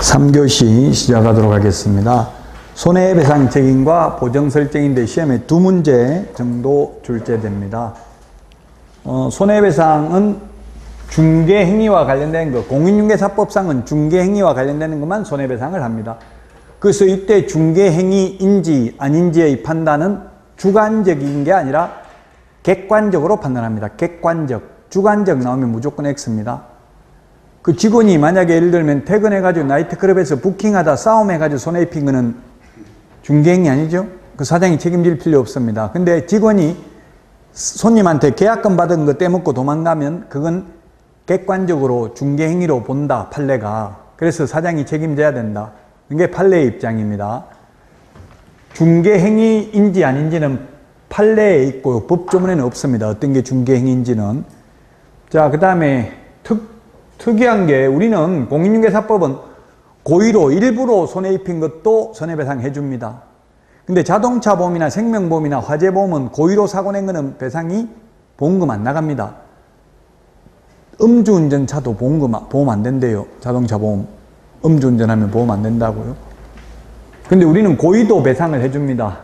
3교시 시작하도록 하겠습니다. 손해배상 책임과 보정 설정인데 시험에 2문제 정도 출제됩니다. 손해배상은 중개행위와 관련된 것, 공인중개사법상은 중개행위와 관련되는 것만 손해배상을 합니다. 그래서 이때 중개행위인지 아닌지의 판단은 주관적인 게 아니라 객관적으로 판단합니다. 객관적, 주관적 나오면 무조건 X입니다. 그 직원이 만약에 예를 들면 퇴근해가지고 나이트클럽에서 부킹하다 싸움해가지고 손해 입힌 거는 중개행위 아니죠? 그 사장이 책임질 필요 없습니다. 근데 직원이 손님한테 계약금 받은 거 떼먹고 도망가면 그건 객관적으로 중개행위로 본다, 판례가. 그래서 사장이 책임져야 된다. 이게 판례의 입장입니다. 중개행위인지 아닌지는 판례에 있고 법조문에는 없습니다. 어떤 게 중개행위인지는. 자, 그 다음에 특이한 게 우리는 공인중개사법은 고의로 일부러 손해 입힌 것도 손해배상 해줍니다. 근데 자동차보험이나 생명보험이나 화재보험은 고의로 사고 낸 거는 배상이 보험금 안 나갑니다. 음주운전차도 보험 안 된대요. 자동차보험. 음주운전하면 보험 안 된다고요. 근데 우리는 고의도 배상을 해줍니다.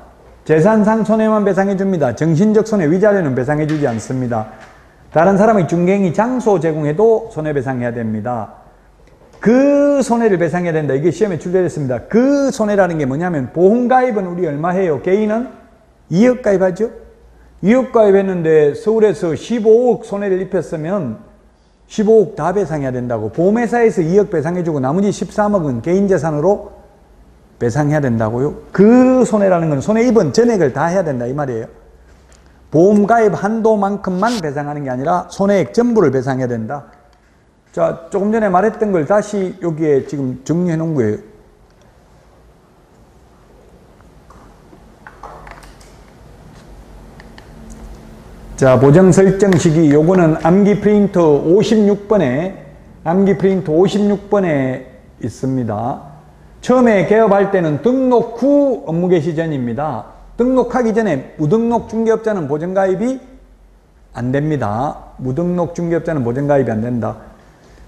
재산상 손해만 배상해 줍니다. 정신적 손해, 위자료는 배상해 주지 않습니다. 다른 사람의 중개행위 장소 제공해도 손해배상해야 됩니다. 그 손해를 배상해야 된다. 이게 시험에 출제됐습니다. 그 손해라는 게 뭐냐면 보험가입은 우리 얼마 해요? 개인은 2억 가입하죠? 2억 가입했는데 서울에서 15억 손해를 입혔으면 15억 다 배상해야 된다고. 보험회사에서 2억 배상해주고 나머지 13억은 개인재산으로 배상해야 된다고요. 그 손해라는 건 손해 입은 전액을 다 해야 된다 이 말이에요. 보험가입 한도만큼만 배상하는 게 아니라 손해액 전부를 배상해야 된다. 자, 조금 전에 말했던 걸 다시 여기에 지금 정리해 놓은 거예요. 자, 보정 설정 시기 요거는 암기 프린터 56번에 있습니다. 처음에 개업할 때는 등록 후 업무 개시 전입니다. 등록하기 전에 무등록 중개업자는 보정가입이 안 됩니다. 무등록 중개업자는 보정가입이 안 된다.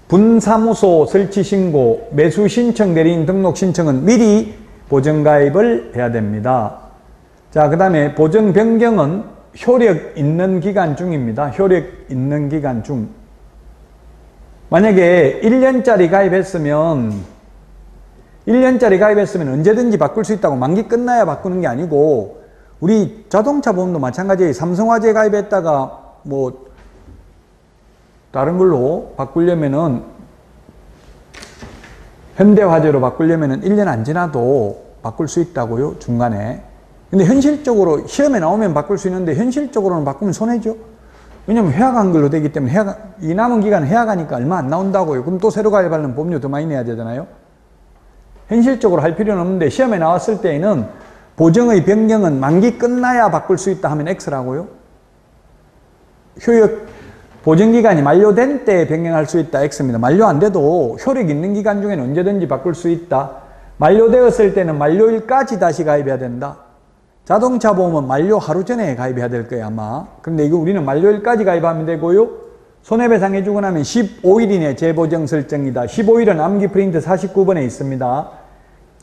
분사무소 설치 신고, 매수 신청, 대리인 등록 신청은 미리 보정가입을 해야 됩니다. 자, 그 다음에 보정 변경은 효력 있는 기간 중입니다. 효력 있는 기간 중. 만약에 1년짜리 가입했으면 언제든지 바꿀 수 있다고 만기 끝나야 바꾸는 게 아니고 우리 자동차 보험도 마찬가지예요. 삼성화재 가입했다가 뭐 다른 걸로 바꾸려면은 현대화재로 바꾸려면은 1년 안 지나도 바꿀 수 있다고요. 중간에. 근데 현실적으로 시험에 나오면 바꿀 수 있는데 현실적으로는 바꾸면 손해죠. 왜냐면 해약한 걸로 되기 때문에 이 남은 기간 해약하니까 얼마 안 나온다고요. 그럼 또 새로 가입하려면 보험료 더 많이 내야 되잖아요. 현실적으로 할 필요는 없는데 시험에 나왔을 때에는 보정의 변경은 만기 끝나야 바꿀 수 있다 하면 X라고요. 보정기간이 만료된 때 변경할 수 있다 X입니다. 만료 안 돼도 효력 있는 기간 중에는 언제든지 바꿀 수 있다. 만료되었을 때는 만료일까지 다시 가입해야 된다. 자동차 보험은 만료 하루 전에 가입해야 될 거예요 아마. 그런데 이거 우리는 만료일까지 가입하면 되고요. 손해배상 해주고 나면 15일 이내 재보정 설정이다. 15일은 암기 프린트 49번에 있습니다.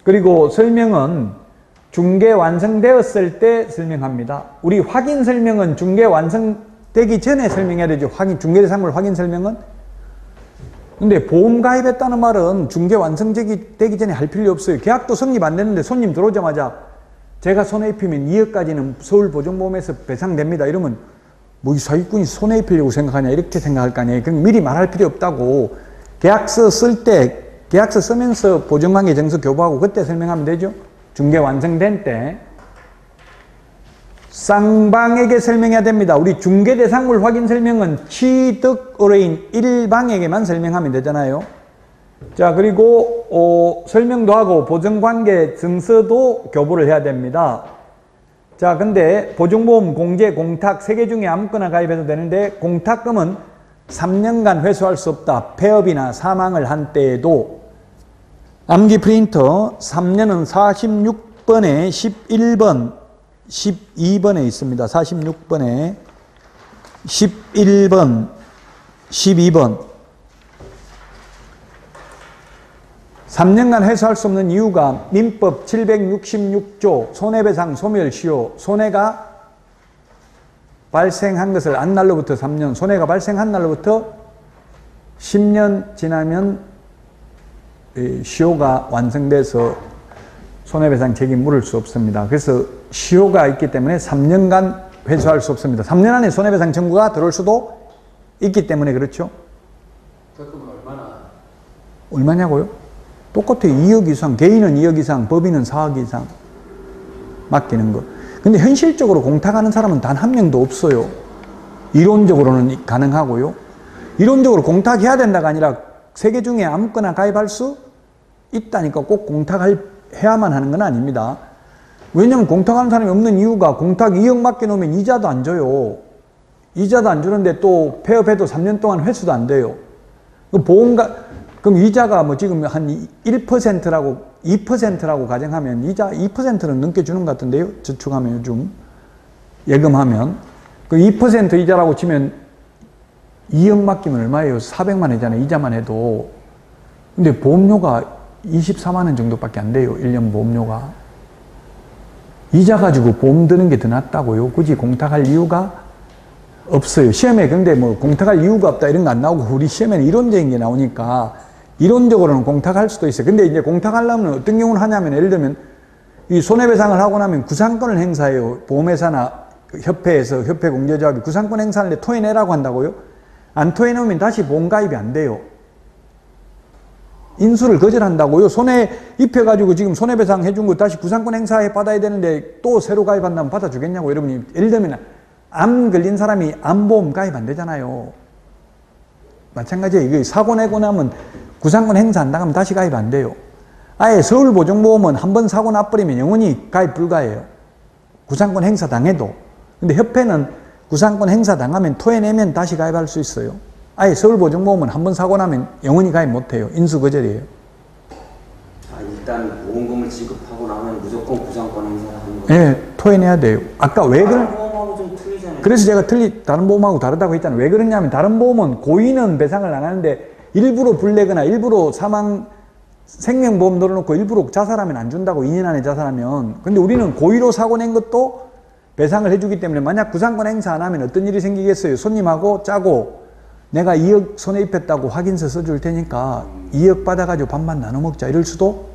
그리고 설명은 중개 완성되었을 때 설명합니다. 우리 확인 설명은 중개 완성되기 전에 설명해야 되죠. 중개대상물 확인 설명은. 근데 보험 가입했다는 말은 중개 완성되기 전에 할 필요 없어요. 계약도 성립 안 됐는데 손님 들어오자마자 제가 손해 입히면 2억까지는 서울보증보험에서 배상됩니다. 이러면 뭐 이 사기꾼이 손해 입히려고 생각하냐 이렇게 생각할 거 아니에요. 그럼 미리 말할 필요 없다고. 계약서 쓸 때 계약서 쓰면서 보증관계 정서 교부하고 그때 설명하면 되죠. 중개 완성된 때. 쌍방에게 설명해야 됩니다. 우리 중개대상물 확인 설명은 취득 의뢰인 1방에게만 설명하면 되잖아요. 자, 그리고 설명도 하고 보증관계 증서도 교부를 해야 됩니다. 자, 근데 보증보험, 공제, 공탁 3개 중에 아무거나 가입해도 되는데 공탁금은 3년간 회수할 수 없다. 폐업이나 사망을 한 때에도. 암기 프린터 3년은 46번에 11번, 12번에 있습니다. 46번에 11번, 12번. 3년간 회수할 수 없는 이유가 민법 766조 손해배상 소멸시효, 손해가 발생한 것을 안 날로부터 3년, 손해가 발생한 날로부터 10년 지나면 시효가 완성돼서 손해배상 책임 물을 수 없습니다. 그래서 시효가 있기 때문에 3년간 회수할 수 없습니다. 3년 안에 손해배상 청구가 들어올 수도 있기 때문에 그렇죠. 그럼 얼마냐고요? 똑같아요. 2억 이상, 개인은 2억 이상, 법인은 4억 이상 맡기는 거. 근데 현실적으로 공탁하는 사람은 단 한 명도 없어요. 이론적으로는 가능하고요. 이론적으로 공탁해야 된다가 아니라 세 개 중에 아무거나 가입할 수 있다니까 꼭 공탁해야만 하는 건 아닙니다. 왜냐면 공탁하는 사람이 없는 이유가 공탁 2억 맡겨놓으면 이자도 안 줘요. 이자도 안 주는데 또 폐업해도 3년 동안 회수도 안 돼요. 그럼 이자가 뭐 지금 한 1%라고 2%라고 가정하면 이자 2%는 넘게 주는 것 같은데요. 저축하면 요즘 예금하면 그 2% 이자라고 치면 2억 맡기면 얼마예요? 400만 원이잖아요. 이자만 해도. 근데 보험료가 24만 원 정도밖에 안 돼요. 1년 보험료가. 이자 가지고 보험 드는 게 더 낫다고요. 굳이 공탁할 이유가 없어요. 시험에 근데 뭐 공탁할 이유가 없다 이런 거 안 나오고 우리 시험에는 이론적인 게 나오니까 이론적으로는 공탁할 수도 있어요. 근데 이제 공탁하려면 어떤 경우는 하냐면 예를 들면 이 손해배상을 하고 나면 구상권을 행사해요. 보험회사나 협회에서 협회 공제조합이 구상권 행사하는데 토해내라고 한다고요. 안 토해놓으면 다시 보험 가입이 안 돼요. 인수를 거절한다고요. 손해 입혀가지고 지금 손해배상 해준 거 다시 구상권 행사해 받아야 되는데 또 새로 가입한다면 받아주겠냐고. 여러분이 예를 들면 암 걸린 사람이 암보험 가입 안 되잖아요. 마찬가지예요. 이게 사고 내고 나면 구상권 행사 안 나가면 다시 가입 안 돼요. 아예 서울보증보험은 한번 사고 나버리면 영원히 가입 불가해요. 구상권 행사 당해도. 근데 협회는 구상권 행사 당하면 토해내면 다시 가입할 수 있어요. 아예 서울보증보험은 한번 사고 나면 영원히 가입 못해요. 인수거절이에요. 일단 보험금을 지급하고 나면 무조건 구상권 행사를 하는 거예요? 네, 토해내야 돼요. 아까 왜 그런? 보험하고 좀 틀리잖아요. 그래서 제가 다른 보험하고 다르다고 했잖아요. 왜 그러냐면 다른 보험은 고의는 배상을 안 하는데 일부러 불내거나 일부러 생명보험 넣어놓고 일부러 자살하면 안 준다고. 2년 안에 자살하면. 근데 우리는 고의로 사고 낸 것도 배상을 해주기 때문에 만약 구상권 행사 안 하면 어떤 일이 생기겠어요? 손님하고 짜고 내가 2억 손해 입혔다고 확인서 써줄 테니까 2억 받아가지고 반반 나눠 먹자 이럴 수도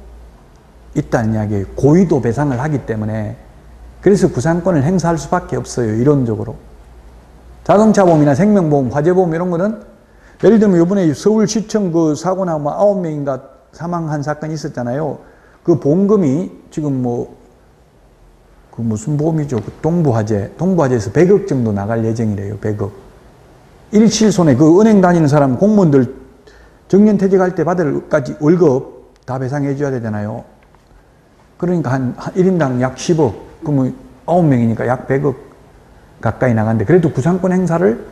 있다는 이야기예요. 고의도 배상을 하기 때문에. 그래서 구상권을 행사할 수밖에 없어요. 이론적으로. 자동차보험이나 생명보험, 화재보험 이런 거는 예를 들면 이번에 서울시청 그 사고 나면 9명인가 사망한 사건이 있었잖아요. 그 보험금이 지금 그 무슨 보험이죠? 그 동부화재에서 100억 정도 나갈 예정이래요. 100억. 일실손해, 그 은행 다니는 사람, 공무원들 정년퇴직할 때 받을까지 월급 다 배상해 줘야 되잖아요. 그러니까 한 1인당 약 10억. 그러면 9명이니까 약 100억 가까이 나가는데 그래도 구상권 행사를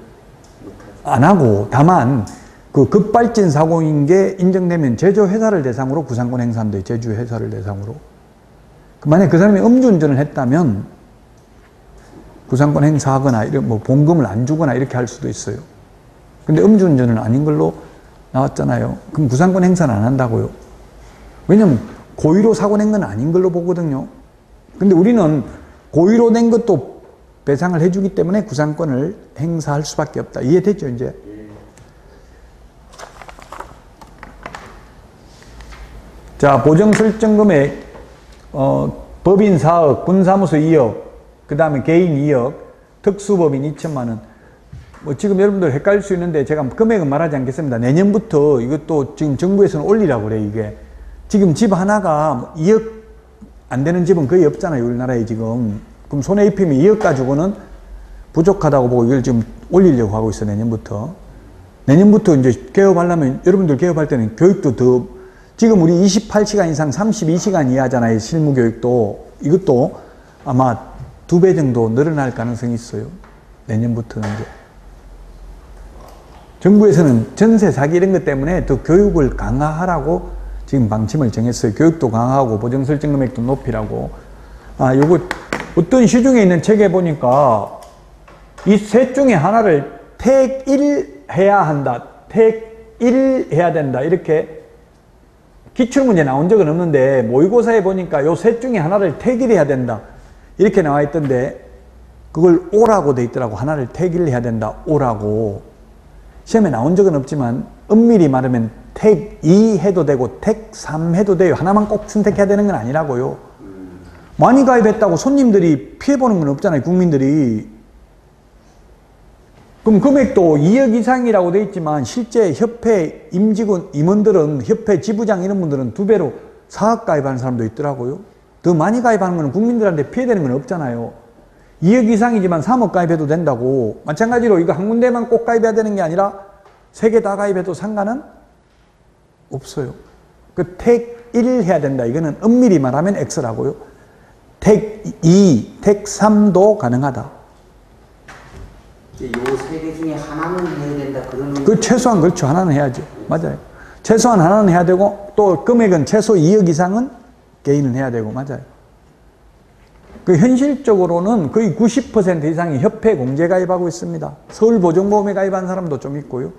안 하고 다만 그 급발진 사고인 게 인정되면 제조회사를 대상으로 구상권 행사한대요. 제조회사를 대상으로. 만약에 그 사람이 음주운전을 했다면 구상권 행사하거나 뭐 보험금을 안 주거나 이렇게 할 수도 있어요. 근데 음주운전은 아닌 걸로 나왔잖아요. 그럼 구상권 행사는 안 한다고요. 왜냐면 고의로 사고 낸 건 아닌 걸로 보거든요. 근데 우리는 고의로 낸 것도 배상을 해주기 때문에 구상권을 행사할 수밖에 없다. 이해됐죠, 이제? 자, 보정설정금액, 법인 4억, 분사무소 2억, 그 다음에 개인 2억, 특수법인 2천만 원. 뭐 지금 여러분들 헷갈릴 수 있는데 제가 금액은 말하지 않겠습니다. 내년부터 이것도 지금 정부에서는 올리라고 그래요, 이게. 지금 집 하나가 2억 안 되는 집은 거의 없잖아요, 우리나라에 지금. 그럼 손해 입히면 2억 가지고는 부족하다고 보고 이걸 지금 올리려고 하고 있어요, 내년부터. 내년부터 이제 개업하려면, 여러분들 개업할 때는 교육도 더, 지금 우리 28시간 이상 32시간 이하잖아요, 실무교육도. 이것도 아마 2배 정도 늘어날 가능성이 있어요. 내년부터는 이제. 정부에서는 전세 사기 이런 것 때문에 더 교육을 강화하라고 지금 방침을 정했어요. 교육도 강화하고 보정설정금액도 높이라고. 요거 어떤 시중에 있는 책에 보니까 이 셋 중에 하나를 택 1 해야 한다. 택 1 해야 된다. 이렇게 기출문제 나온 적은 없는데 모의고사에 보니까 요 셋 중에 하나를 택일해야 된다 이렇게 나와 있던데 그걸 O라고 돼 있더라고. 하나를 택일 해야 된다. O라고. 시험에 나온 적은 없지만 엄밀히 말하면 택 2 해도 되고 택 3 해도 돼요. 하나만 꼭 선택해야 되는 건 아니라고요. 많이 가입했다고 손님들이 피해보는 건 없잖아요. 국민들이. 그럼 금액도 2억 이상이라고 돼 있지만 실제 협회 임원들은 협회 지부장 이런 분들은 2배로 4억 가입하는 사람도 있더라고요. 더 많이 가입하는 건 국민들한테 피해되는 건 없잖아요. 2억 이상이지만 3억 가입해도 된다고. 마찬가지로 이거 한 군데만 꼭 가입해야 되는 게 아니라 3개 다 가입해도 상관은 없어요. 그 택 1 해야 된다. 이거는 엄밀히 말하면 X라고요. 택 2, 택 3도 가능하다. 요 세 개 중에 하나는 해야 된다. 그러면 그 최소한 그렇죠. 하나는 해야죠. 맞아요. 최소한 하나는 해야 되고 또 금액은 최소 2억 이상은 개인은 해야 되고 맞아요. 그 현실적으로는 거의 90% 이상이 협회 공제 가입하고 있습니다. 서울보증보험에 가입한 사람도 좀 있고요.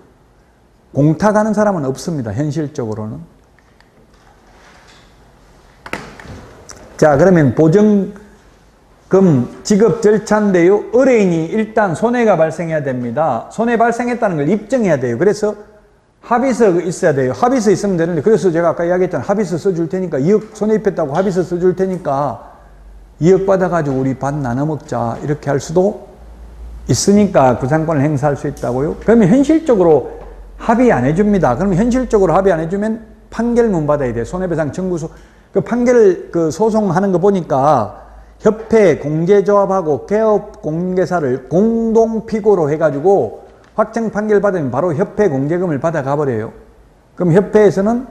공타 가는 사람은 없습니다. 현실적으로는. 자, 그러면 보증금 지급 절차인데요. 의뢰인이 일단 손해가 발생해야 됩니다. 손해 발생했다는 걸 입증해야 돼요. 그래서 합의서 있어야 돼요. 합의서 있으면 되는데 그래서 제가 아까 이야기했잖아요. 합의서 써줄 테니까 2억 손해 입혔다고 합의서 써줄 테니까 2억 받아가지고 우리 반 나눠 먹자 이렇게 할 수도 있으니까 구상권을 행사할 수 있다고요. 그러면 현실적으로 합의 안 해줍니다. 그러면 현실적으로 합의 안 해주면 판결문 받아야 돼요. 손해배상 청구서. 그 판결 그 소송하는 거 보니까 협회 공제조합하고 개업공개사를 공동피고로 해가지고 확정 판결 받으면 바로 협회 공제금을 받아가 버려요. 그럼 협회에서는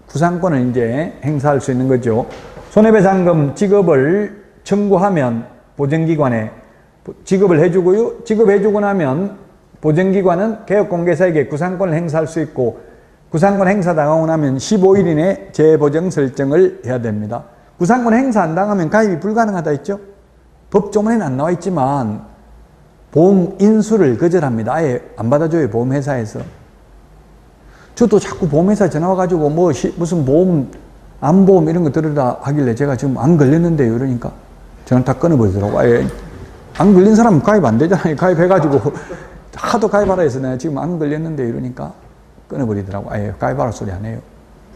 구상권을 이제 행사할 수 있는 거죠. 손해배상금 지급을 청구하면 보증기관에 지급을 해주고요. 지급해주고 나면 보증기관은 개업공개사에게 구상권을 행사할 수 있고 구상권 행사 당하고 나면 15일 이내 재보증 설정을 해야 됩니다. 구상권 행사 안 당하면 가입이 불가능하다 했죠. 법조문에는 안 나와 있지만 보험 인수를 거절합니다. 아예 안 받아줘요. 보험회사에서. 저도 자꾸 보험회사 전화 와가지고 무슨 보험 암보험 이런 거 들으라 하길래 제가 지금 안 걸렸는데요. 이러니까 저는 다 끊어버리더라고. 아예 안 걸린 사람은 가입 안 되잖아요. 가입해가지고 하도 가입하라 해서 내가 지금 안 걸렸는데 이러니까 끊어버리더라고. 아예 가입하라 소리 안 해요.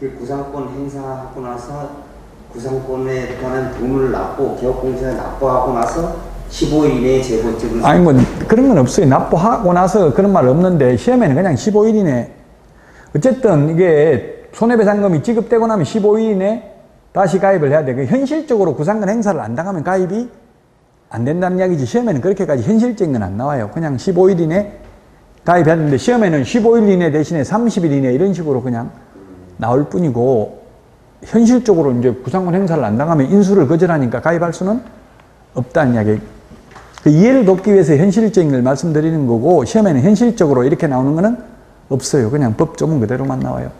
그 구상권 행사하고 나서 구상권에 관한 돈을 납부, 개업공제에 납부하고 나서 15일 이내에 재보증을 아니 뭐 그런 건 없어요. 납부하고 나서 그런 말 없는데 시험에는 그냥 15일 이내 어쨌든 이게 손해배상금이 지급되고 나면 15일 이내 다시 가입을 해야 돼. 현실적으로 구상권 행사를 안 당하면 가입이 안 된다는 이야기지. 시험에는 그렇게까지 현실적인 건 안 나와요. 그냥 15일 이내 가입해야 되는데 시험에는 15일 이내 대신에 30일 이내 이런 식으로 그냥 나올 뿐이고 현실적으로 이제 구상권 행사를 안 당하면 인수를 거절하니까 가입할 수는 없다는 이야기. 그 이해를 돕기 위해서 현실적인 걸 말씀드리는 거고 시험에는 현실적으로 이렇게 나오는 거는 없어요. 그냥 법조문 그대로만 나와요.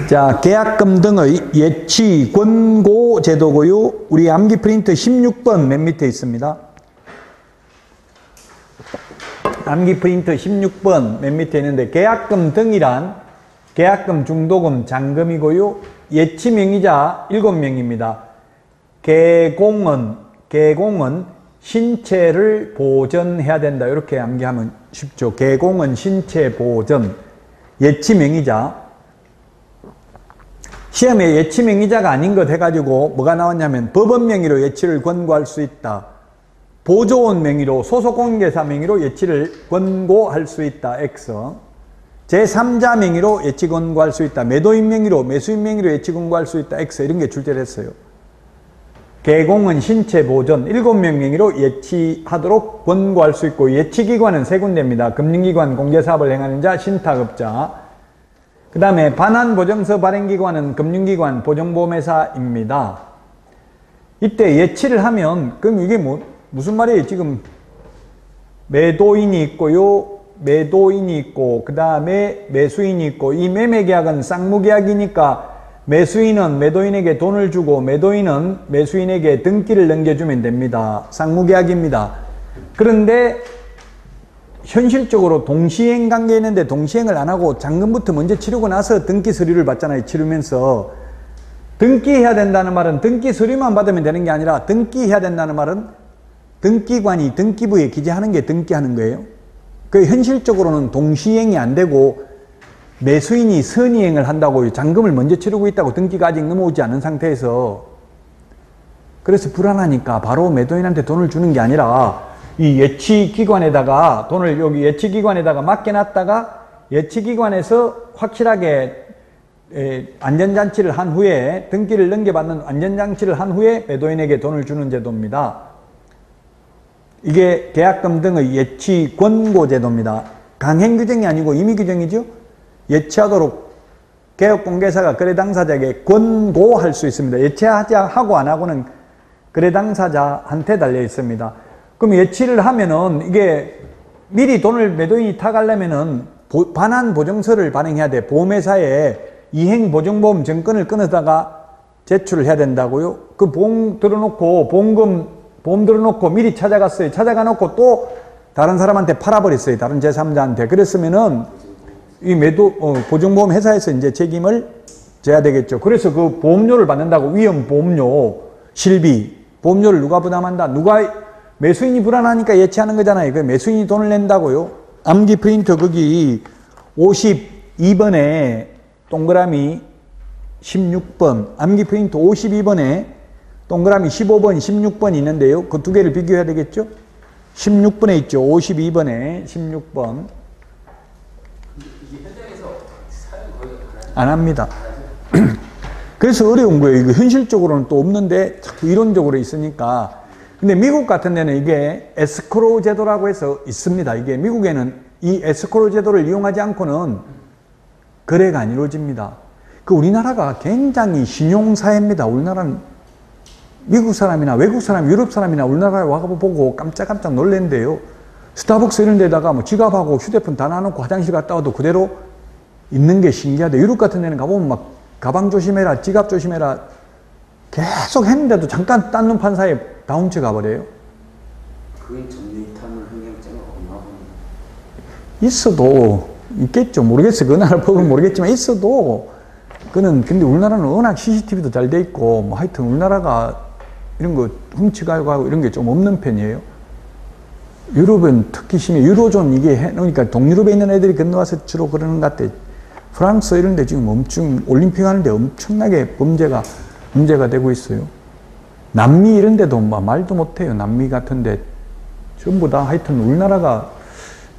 자, 계약금 등의 예치 권고 제도고요. 우리 암기 프린트 16번 맨 밑에 있습니다. 암기 프린트 16번 맨 밑에 있는데 계약금 등이란 계약금, 중도금, 잔금이고요. 예치 명의자 7명입니다. 계공은 신체를 보전해야 된다. 이렇게 암기하면 쉽죠. 계공은 신체 보전. 예치 명의자. 시험에 예치 명의자가 아닌 것 해가지고 뭐가 나왔냐면 법원 명의로 예치를 권고할 수 있다. 보조원 명의로 소속공개사 명의로 예치를 권고할 수 있다. X. 제3자 명의로 예치 권고할 수 있다. 매도인 명의로 매수인 명의로 예치 권고할 수 있다. X. 이런 게 출제를 했어요. 계공은 신체 보전 7명 명의로 예치하도록 권고할 수 있고 예치기관은 3군데입니다. 금융기관, 공제사업을 행하는 자, 신탁업자. 그 다음에 반환보증서 발행기관은 금융기관, 보증보험회사입니다. 이때 예치를 하면 그럼 이게 무슨 말이에요? 지금 매도인이 있고요. 매도인이 있고 그 다음에 매수인이 있고 이 매매계약은 쌍무계약이니까 매수인은 매도인에게 돈을 주고 매도인은 매수인에게 등기를 넘겨주면 됩니다. 쌍무계약입니다. 그런데 현실적으로 동시행 관계 있는데 동시행을 안 하고 잔금부터 먼저 치르고 나서 등기 서류를 받잖아요. 치르면서. 등기해야 된다는 말은 등기 서류만 받으면 되는 게 아니라 등기해야 된다는 말은 등기관이 등기부에 기재하는 게 등기하는 거예요. 그 현실적으로는 동시행이 안 되고 매수인이 선의행을 한다고 잔금을 먼저 치르고 있다고 등기가 아직 넘어오지 않은 상태에서 그래서 불안하니까 바로 매도인한테 돈을 주는 게 아니라 이 예치기관에다가 돈을 여기 예치기관에다가 맡겨놨다가 예치기관에서 확실하게 안전장치를 한 후에 등기를 넘겨받는 안전장치를 한 후에 매도인에게 돈을 주는 제도입니다. 이게 계약금 등의 예치 권고 제도입니다. 강행 규정이 아니고 임의 규정이죠. 예치하도록 개업공개사가 거래 당사자에게 권고할 수 있습니다. 예치하자 하고 안 하고는 거래 당사자한테 달려 있습니다. 그럼 예치를 하면은 이게 미리 돈을 매도인이 타가려면은 반환 보증서를 발행해야 돼. 보험회사에 이행보증보험 증권을 끊어다가 제출을 해야 된다고요. 그 보험 들어놓고 보험 들어놓고 미리 찾아갔어요. 찾아가 놓고 또 다른 사람한테 팔아버렸어요. 다른 제3자한테. 그랬으면은 이 보증보험 회사에서 이제 책임을 져야 되겠죠. 그래서 그 보험료를 받는다고 위험보험료, 실비, 보험료를 누가 부담한다? 매수인이 불안하니까 예치하는 거잖아요. 그 매수인이 돈을 낸다고요. 암기 프린터 거기 52번에 동그라미 16번, 암기 프린터 52번에 동그라미 15번, 16번 있는데요. 그 두 개를 비교해야 되겠죠? 16번에 있죠. 52번에 16번. 안 합니다. 그래서 어려운 거예요. 이거 현실적으로는 또 없는데 자꾸 이론적으로 있으니까. 근데 미국 같은 데는 이게 에스크로우 제도라고 해서 있습니다. 이게 미국에는 이 에스크로우 제도를 이용하지 않고는 거래가 안 이루어집니다. 그 우리나라가 굉장히 신용사회입니다. 우리나라는 미국 사람이나 외국 사람, 유럽 사람이나 우리나라에 와보고 깜짝깜짝 놀랜대요. 스타벅스 이런 데다가 뭐 지갑하고 휴대폰 다 놔놓고 화장실 갔다 와도 그대로 있는 게 신기하대. 유럽 같은 데는 가보면 막 가방 조심해라, 지갑 조심해라 계속 했는데도 잠깐 딴 눈 판 사이에 다 훔쳐가 버려요. 그건 전리탄을 행정자가 없나 보네. 있어도 있겠죠. 모르겠어요. 그 나라 법은 모르겠지만 있어도 그는 근데 우리나라는 워낙 CCTV도 잘 돼 있고 뭐 하여튼 우리나라가 이런 거 훔쳐가고 하고 이런 게 좀 없는 편이에요. 유럽은 특히 심해. 유로존 이게 해놓으니까 동유럽에 있는 애들이 건너와서 주로 그러는 것 같아. 프랑스 이런 데 지금 엄청 올림픽 하는데 엄청나게 문제가 되고 있어요. 남미 이런 데도 말도 못해요. 남미 같은데 전부 다 하여튼 우리나라가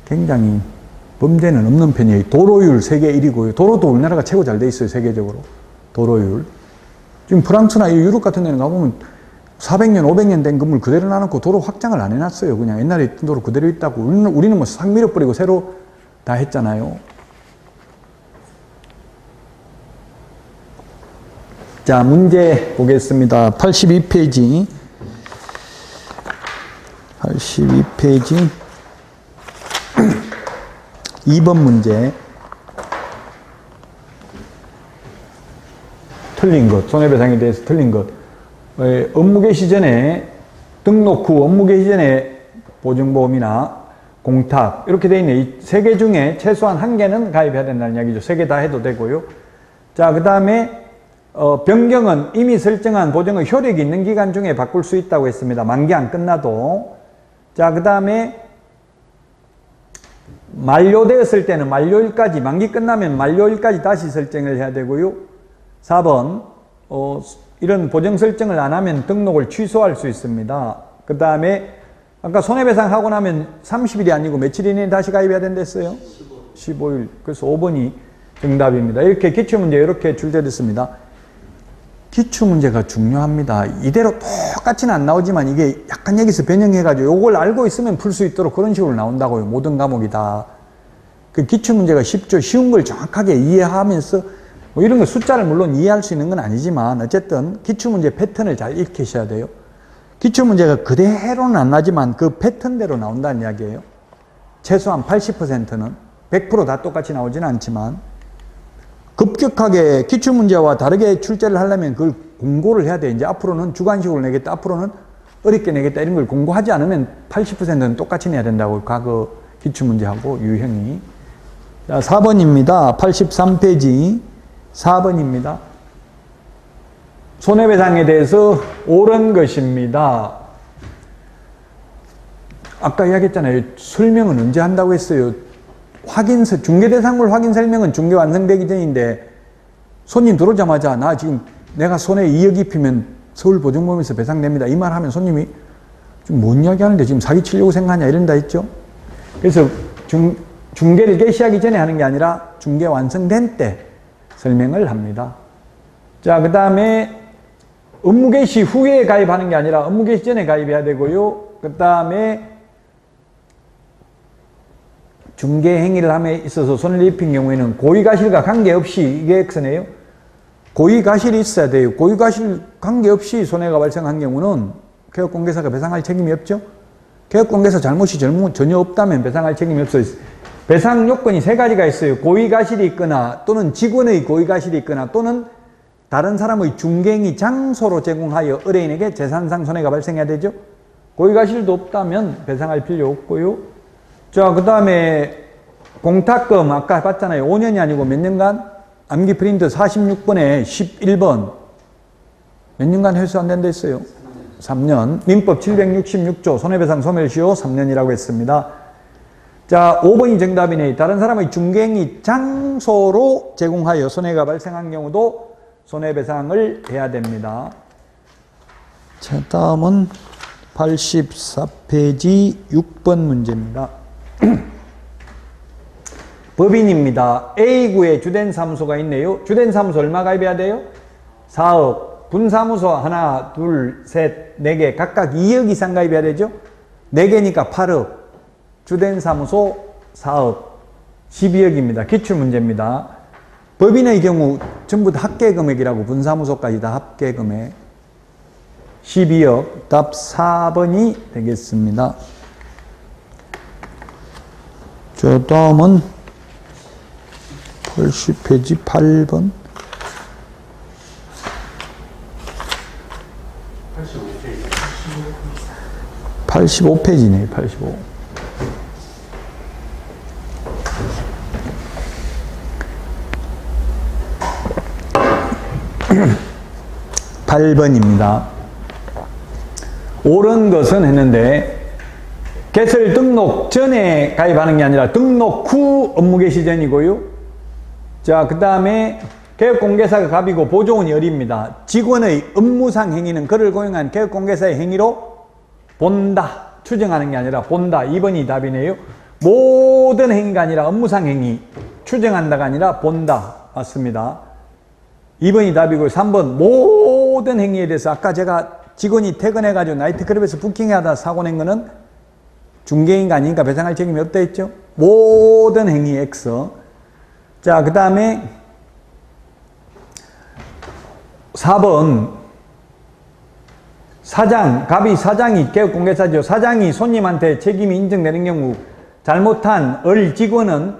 굉장히 범죄는 없는 편이에요. 도로율 세계 1위고요. 도로도 우리나라가 최고 잘 돼 있어요. 세계적으로. 도로율. 지금 프랑스나 유럽 같은 데는 가보면 400년, 500년 된 건물 그대로 놔놓고 도로 확장을 안 해놨어요. 그냥 옛날에 있던 도로 그대로 있다고. 우리는 뭐 싹 밀어버리고 새로 다 했잖아요. 자, 문제 보겠습니다. 82페이지. 82페이지. 2번 문제. 틀린 것. 손해배상에 대해서 틀린 것. 업무 개시 전에 등록 후 업무 개시 전에 보증보험이나 공탁 이렇게 되어 있네. 이 세 개 중에 최소한 한 개는 가입해야 된다는 이야기죠. 세 개 다 해도 되고요. 자, 그 다음에 변경은 이미 설정한 보증의 효력이 있는 기간 중에 바꿀 수 있다고 했습니다. 만기 안 끝나도. 자, 그 다음에 만료되었을 때는 만료일까지, 만기 끝나면 만료일까지 다시 설정을 해야 되고요. 4번 이런 보정 설정을 안 하면 등록을 취소할 수 있습니다. 그 다음에 아까 손해배상 하고 나면 30일이 아니고 며칠 이내에 다시 가입해야 된댔어요? 15일. 그래서 5번이 정답입니다. 이렇게 기출문제 이렇게 출제됐습니다. 기출문제가 중요합니다. 이대로 똑같이는 안 나오지만 이게 약간 여기서 변형해가지고 이걸 알고 있으면 풀 수 있도록 그런 식으로 나온다고요. 모든 과목이 다. 그 기출문제가 쉽죠. 쉬운 걸 정확하게 이해하면서 뭐 이런 거 숫자를 물론 이해할 수 있는 건 아니지만 어쨌든 기출문제 패턴을 잘 익히셔야 돼요. 기출문제가 그대로는 안 나지만 그 패턴대로 나온다는 이야기예요. 최소한 80%는 100% 다 똑같이 나오지는 않지만 급격하게 기출문제와 다르게 출제를 하려면 그걸 공고를 해야 돼. 이제 앞으로는 주관식으로 내겠다. 앞으로는 어렵게 내겠다. 이런 걸 공고하지 않으면 80%는 똑같이 내야 된다고 과거 기출문제하고 유형이. 자, 4번입니다. 83페이지 4번입니다. 손해배상에 대해서 옳은 것입니다. 아까 이야기했잖아요. 설명은 언제 한다고 했어요? 중개대상물 확인 설명은 중개 완성되기 전인데, 손님 들어오자마자 나 지금 내가 손해 2억 입히면 서울보증보험에서 배상됩니다, 이 말 하면 손님이 좀 뭔 이야기 하는데 지금 사기치려고 생각하냐 이런다 했죠. 그래서 중개를 개시하기 전에 하는 게 아니라 중개 완성된 때 설명을 합니다. 자, 그 다음에 업무 개시 후에 가입하는 게 아니라 업무 개시 전에 가입해야 되고요. 그 다음에 중개 행위를 함에 있어서 손해를 입힌 경우에는 고의가실과 관계없이, 이게 X네요. 고의가실이 있어야 돼요. 고의가실 관계없이 손해가 발생한 경우는 개업공개사가 배상할 책임이 없죠. 개업공개사 잘못이 전혀 없다면 배상할 책임이 없어요. 배상 요건이 3가지가 있어요. 고의가실이 있거나, 또는 직원의 고의가실이 있거나, 또는 다른 사람의 중개행위 장소로 제공하여 의뢰인에게 재산상 손해가 발생해야 되죠. 고의가실도 없다면 배상할 필요 없고요. 자, 그 다음에 공탁금 아까 봤잖아요. 5년이 아니고 몇 년간? 암기 프린트 46번에 11번. 몇 년간 회수 안 된다 했어요? 3년. 민법 766조 손해배상 소멸시효 3년이라고 했습니다. 자, 5번이 정답이네. 다른 사람의 중개행위 장소로 제공하여 손해가 발생한 경우도 손해배상을 해야 됩니다. 자, 다음은 84페이지 6번 문제입니다. 법인입니다. A구에 주된 사무소가 있네요. 주된 사무소 얼마 가입해야 돼요? 4억. 분사무소 하나, 둘, 셋, 4개. 각각 2억 이상 가입해야 되죠? 4개니까 8억. 주된 사무소 4억. 12억입니다. 기출문제입니다. 법인의 경우 전부 다 합계금액이라고, 분사무소까지 다 합계금액. 12억. 답 4번이 되겠습니다. 저 다음은 80페이지 8번. 85페이지네요. 85. (8번입니다) 옳은 것은 했는데, 개설 등록 전에 가입하는 게 아니라 등록 후 업무 개시 전이고요. 자, 그 다음에 개업공개사가 갑이고 보조원이 을입니다. 직원의 업무상 행위는 그를 고용한 개업공개사의 행위로 본다. 추정하는 게 아니라 본다. 2번이 답이네요. 모든 행위가 아니라 업무상 행위. 추정한다가 아니라 본다. 맞습니다. 2번이 답이고 3번 모든 행위에 대해서 아까 제가 직원이 퇴근해가지고 나이트클럽에서 부킹하다 사고 낸 거는 중개인가 아니니까 배상할 책임이 없다 했죠. 모든 행위 X. 자, 그 다음에 4번 사장, 갑이 사장이 개업공개사죠. 사장이 손님한테 책임이 인정되는 경우 잘못한 을 직원은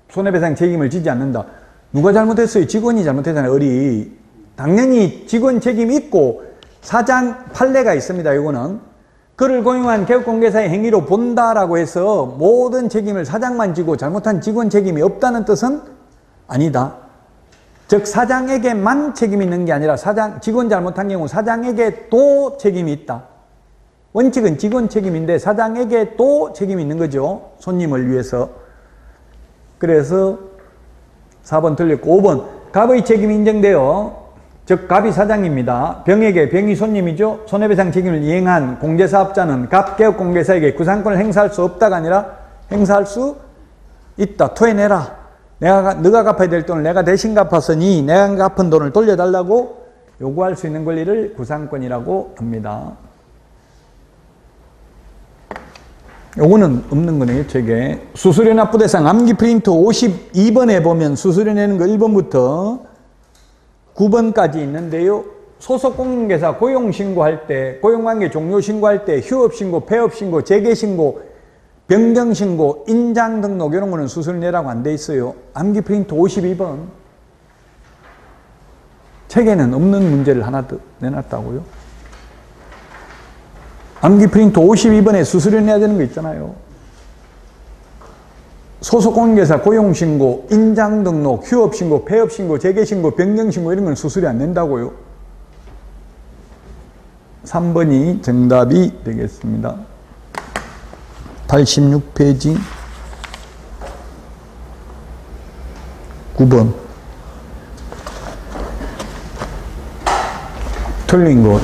손해배상 책임을 지지 않는다. 누가 잘못했어요? 직원이 잘못했잖아요. 을이. 당연히 직원 책임이 있고 사장 판례가 있습니다. 이거는 그를 고용한 개업공개사의 행위로 본다라고 해서 모든 책임을 사장만 지고 잘못한 직원 책임이 없다는 뜻은 아니다. 즉 사장에게만 책임이 있는 게 아니라 직원 잘못한 경우 사장에게도 책임이 있다. 원칙은 직원 책임인데 사장에게도 책임이 있는 거죠. 손님을 위해서. 그래서 4번 틀렸고 5번 갑의 책임이 인정되어, 즉 갑이 사장입니다. 병이 손님이죠. 손해배상 책임을 이행한 공제사업자는 갑 개업공개사에게 구상권을 행사할 수 없다가 아니라 행사할 수 있다. 토해내라. 너가 갚아야 될 돈을 내가 대신 갚았으니 내가 갚은 돈을 돌려달라고 요구할 수 있는 권리를 구상권이라고 합니다. 요거는 없는 거네요, 책에. 수수료 납부 대상 암기 프린트 52번에 보면 수수료 내는 거 1번부터 9번까지 있는데요. 소속 공인중개사 고용신고할 때, 고용관계 종료신고할 때, 휴업신고, 폐업신고, 재개신고, 변경신고, 인장등록 이런 거는 수수료 내라고 안 돼 있어요. 암기 프린트 52번. 책에는 없는 문제를 하나 더 내놨다고요. 암기 프린트 52번에 수수료 내야 되는 거 있잖아요. 소속공인중개사 고용신고, 인장등록, 휴업신고, 폐업신고, 재개신고, 변경신고 이런 건 수수료 안 낸다고요. 3번이 정답이 되겠습니다. 86페이지 9번 틀린 것.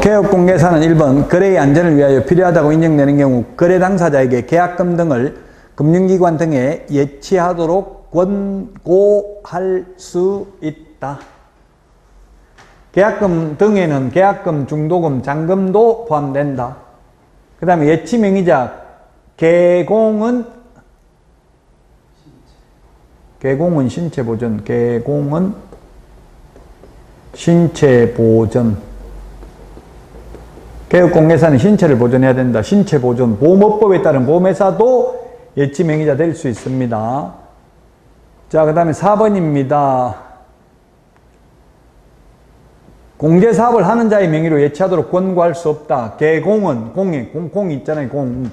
개업공개사는 1번 거래의 안전을 위하여 필요하다고 인정되는 경우 거래 당사자에게 계약금 등을 금융기관 등에 예치하도록 권고할 수 있다. 계약금 등에는 계약금, 중도금, 잔금도 포함된다. 그 다음에 예치명의자 개공은 신체보전, 개공은 신체보전. 개업공개사는 신체를 보존해야 된다. 신체보존, 보험업법에 따른 보험회사도 예치명의자 될 수 있습니다. 자, 그 다음에 4번입니다. 공제사업을 하는 자의 명의로 예치하도록 권고할 수 없다. 개공은, 공이 있잖아요. 공.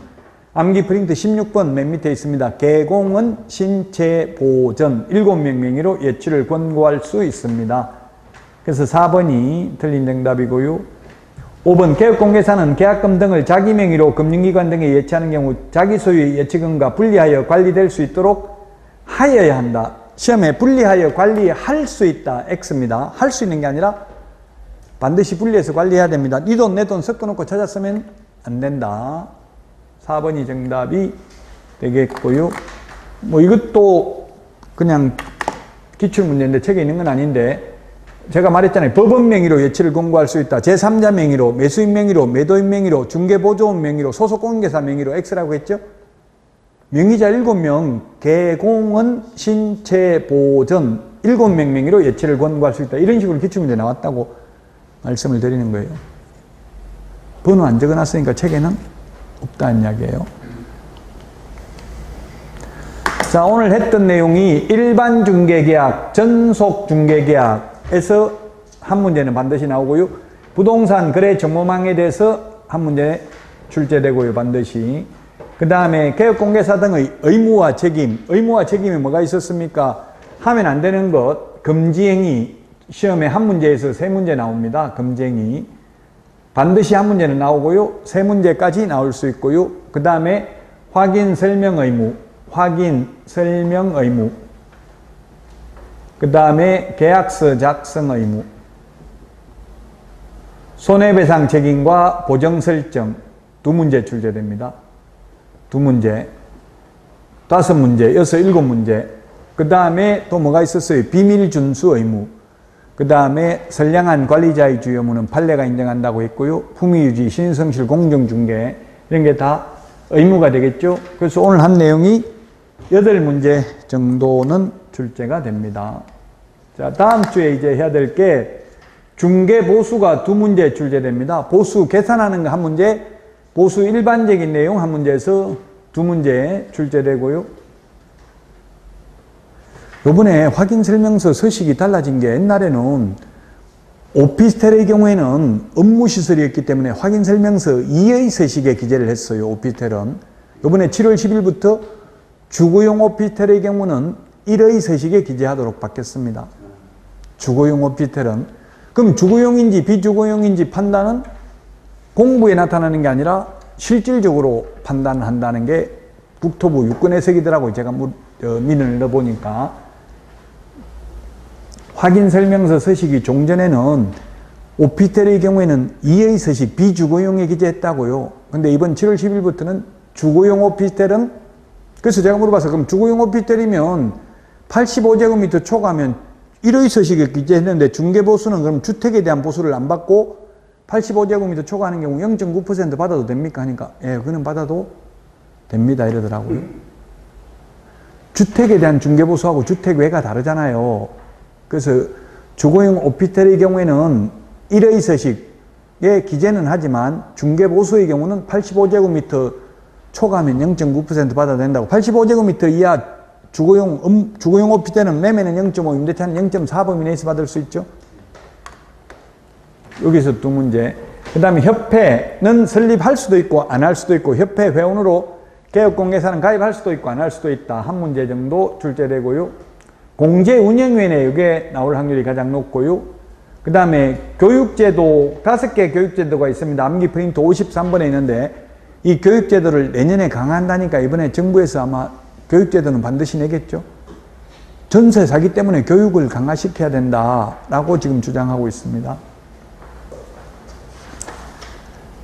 암기 프린트 16번 맨 밑에 있습니다. 개공은 신체보전 7명 명의로 예치를 권고할 수 있습니다. 그래서 4번이 틀린 정답이고요. 5번 개업공개사는 계약금 등을 자기 명의로 금융기관 등에 예치하는 경우 자기 소유의 예치금과 분리하여 관리될 수 있도록 하여야 한다. 시험에 분리하여 관리할 수 있다. X입니다. 할 수 있는 게 아니라 반드시 분리해서 관리해야 됩니다. 네 돈 내 돈 섞어놓고 찾았으면 안 된다. 4번이 정답이 되겠고요. 뭐 이것도 그냥 기출문제인데 책에 있는 건 아닌데 제가 말했잖아요. 법원 명의로 예치를 권고할 수 있다. 제3자 명의로, 매수인 명의로, 매도인 명의로, 중개보조원 명의로, 소속공인중개사 명의로 X라고 했죠. 명의자 7명, 개공은 신체보전 7명 명의로 예치를 권고할 수 있다. 이런 식으로 기출문제 나왔다고 말씀을 드리는 거예요. 번호 안 적어놨으니까 책에는 없다는 이야기예요. 자, 오늘 했던 내용이 일반 중개계약, 전속 중개계약에서 한 문제는 반드시 나오고요. 부동산 거래 정보망에 대해서 한 문제 출제되고요. 반드시. 그 다음에 개업공개사 등의 의무와 책임. 의무와 책임이 뭐가 있었습니까? 하면 안 되는 것, 금지행위. 시험에 한 문제에서 3문제 나옵니다. 금지행위. 반드시 한 문제는 나오고요. 3문제까지 나올 수 있고요. 그 다음에 확인 설명 의무. 확인 설명 의무. 그 다음에 계약서 작성 의무. 손해배상 책임과 보정 설정. 2문제 출제됩니다. 2문제. 5문제, 6, 7문제. 그 다음에 또 뭐가 있었어요? 비밀 준수 의무. 그 다음에 선량한 관리자의 주요 의무는 판례가 인정한다고 했고요. 품위유지, 신성실, 공정중개 이런 게 다 의무가 되겠죠. 그래서 오늘 한 내용이 8문제 정도는 출제가 됩니다. 자, 다음 주에 이제 해야 될 게 중개 보수가 2문제 출제됩니다. 보수 계산하는 거 1문제, 보수 일반적인 내용 1문제에서 2문제 출제되고요. 요번에 확인설명서 서식이 달라진 게 옛날에는 오피스텔의 경우에는 업무시설이었기 때문에 확인설명서 2의 서식에 기재를 했어요. 오피스텔은. 요번에 7월 10일부터 주거용 오피스텔의 경우는 1의 서식에 기재하도록 바뀌었습니다. 주거용 오피스텔은. 그럼 주거용인지 비주거용인지 판단은 공부에 나타나는 게 아니라 실질적으로 판단한다는 게 국토부 유권해석이더라고요. 제가 민을 넣어보니까. 확인설명서 서식이 종전에는 오피스텔의 경우에는 2의 서식 비주거용에 기재했다고요. 근데 이번 7월 10일부터는 주거용 오피스텔은, 그래서 제가 물어봐서 그럼 주거용 오피스텔이면 85제곱미터 초과하면 1의 서식에 기재했는데 중개보수는 그럼 주택에 대한 보수를 안 받고 85제곱미터 초과하는 경우 0.9% 받아도 됩니까? 하니까 예, 그는 받아도 됩니다 이러더라고요. 주택에 대한 중개보수하고 주택외가 다르잖아요. 그래서 주거용 오피스텔의 경우에는 1의 서식에 기재는 하지만 중개보수의 경우는 85제곱미터 초과하면 0.9% 받아도 된다고. 85제곱미터 이하 주거용 오피스텔은 매매는 0.5, 임대차는 0.4범위 내에서 받을 수 있죠. 여기서 2문제. 그 다음에 협회는 설립할 수도 있고 안 할 수도 있고 협회 회원으로 개업공개사는 가입할 수도 있고 안 할 수도 있다. 한 문제 정도 출제되고요. 공제운영위원회 이게 나올 확률이 가장 높고요. 그 다음에 교육제도 5개 교육제도가 있습니다. 암기 프린트 53번에 있는데 이 교육제도를 내년에 강화한다니까 이번에 정부에서 아마 교육제도는 반드시 내겠죠. 전세 사기 때문에 교육을 강화시켜야 된다라고 지금 주장하고 있습니다.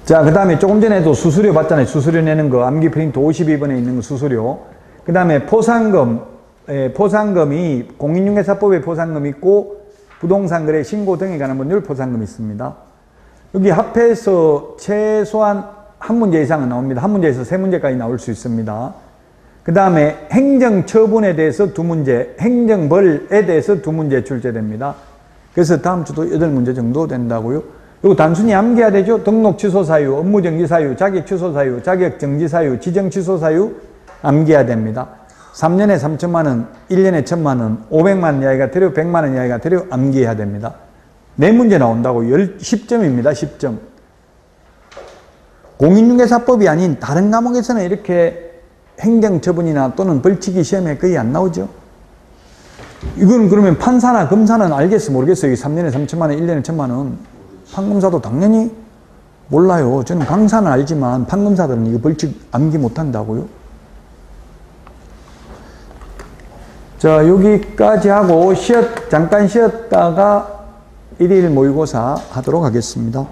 자, 그 다음에 조금 전에도 수수료 봤잖아요. 수수료 내는 거. 암기 프린트 52번에 있는 거 수수료. 그 다음에 포상금. 포상금이 공인중개사법에 포상금 있고 부동산 거래 신고 등에 관한 법률 포상금 있습니다. 여기 합해서 최소한 한 문제 이상은 나옵니다. 한 문제에서 3문제까지 나올 수 있습니다. 그 다음에 행정처분에 대해서 2문제, 행정벌에 대해서 2문제 출제됩니다. 그래서 다음 주도 8문제 정도 된다고요. 이거 단순히 암기해야 되죠. 등록 취소 사유, 업무 정지 사유, 자격 취소 사유, 자격 정지 사유, 지정 취소 사유 암기해야 됩니다. 3년에 3천만 원, 1년에 1천만 원, 500만 원 이하가 되려 100만 원 이하가 되려 암기해야 됩니다. 4문제 나온다고 10점입니다. 10점. 공인중개사법이 아닌 다른 과목에서는 이렇게 행정처분이나 또는 벌칙이 시험에 거의 안 나오죠. 이건 그러면 판사나 검사는 알겠어 모르겠어요. 3년에 3천만 원, 1년에 1천만 원. 판검사도 당연히 몰라요. 저는 강사는 알지만 판검사들은 이거 벌칙 암기 못한다고요. 자, 여기까지 하고 잠깐 쉬었다가 1일 모의고사 하도록 하겠습니다.